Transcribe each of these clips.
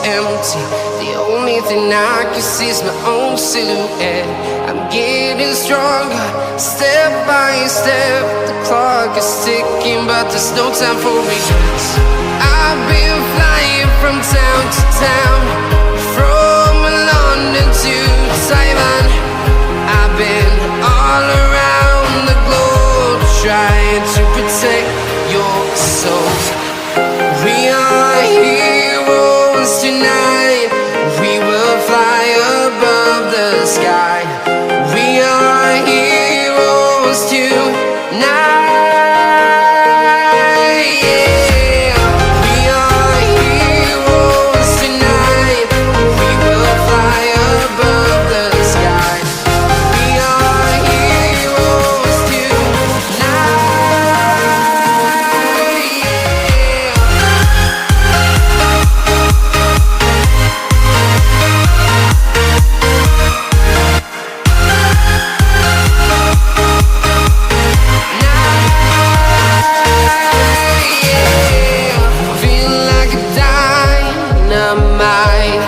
empty. The only thing I can see is my own silhouette. I'm getting stronger, step by step. The clock is ticking, but there's no time for regrets. I've been flying from town to town, from London to Taiwan. I've been all around the globe, trying to protect your soul. We are heroes tonight. We will fly above the sky. We are heroes tonight. Yeah. We are heroes tonight. We will fly above the sky. We are heroes tonight. Feel like a dynamite,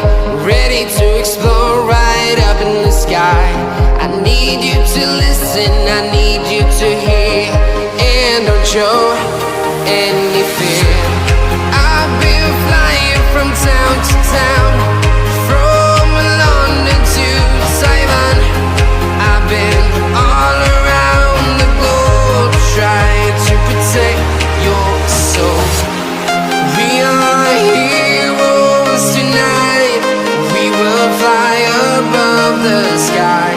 ready to explore right up in the sky. I need you to listen, I need you to hear, and don't show any fear. I've been flying from town to town, from London to Taiwan. I've been all around the globe, trying to protect your soul. We are heroes tonight. We will fly above the sky.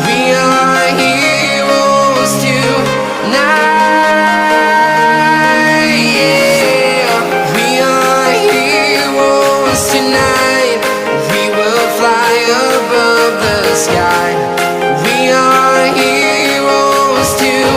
We are heroes tonight. Yeah. We are heroes tonight. We will fly above the sky. We are heroes tonight.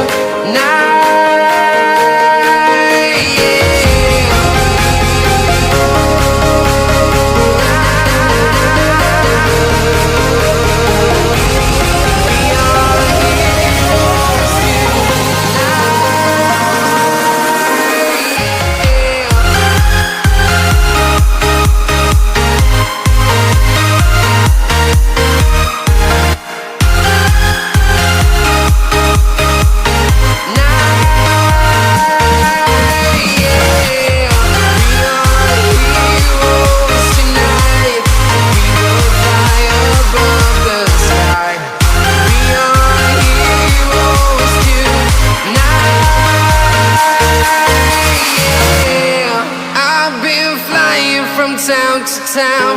Town to town,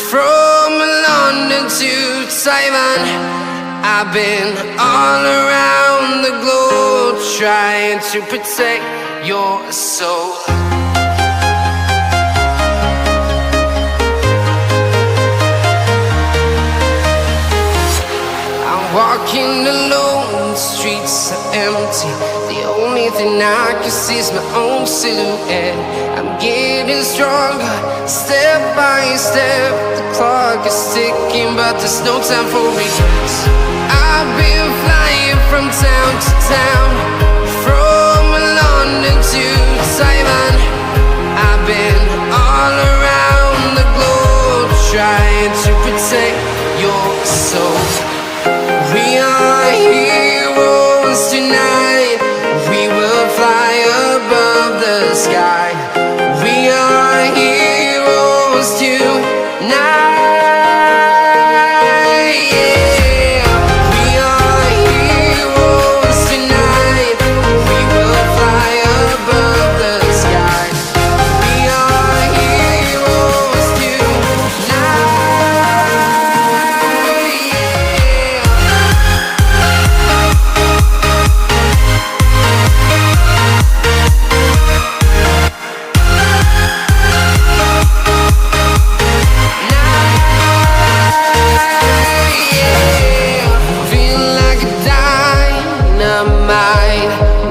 from London to Taiwan. I've been all around the globe, trying to protect your soul. I'm walking alone, the streets are empty. The only thing I can see is my own silhouette. I'm getting stronger, step by step. The clock is ticking, but there's no time for regrets. I've been flying from town to town, from London to Taiwan. I've been all around the globe, trying to protect your soul. We are heroes tonight. We will fly above the sky. We are heroes tonight. Yeah. We are heroes tonight. We will fly above the sky. We are heroes tonight.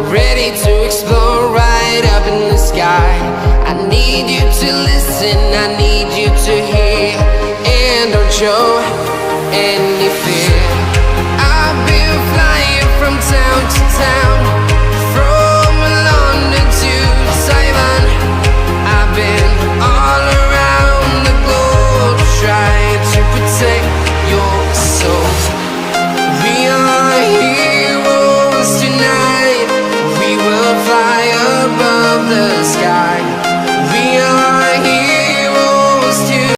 Ready to explore right up in the sky. I need you to listen, I need you to hear, and don't show any fear. I've been flying from town to town,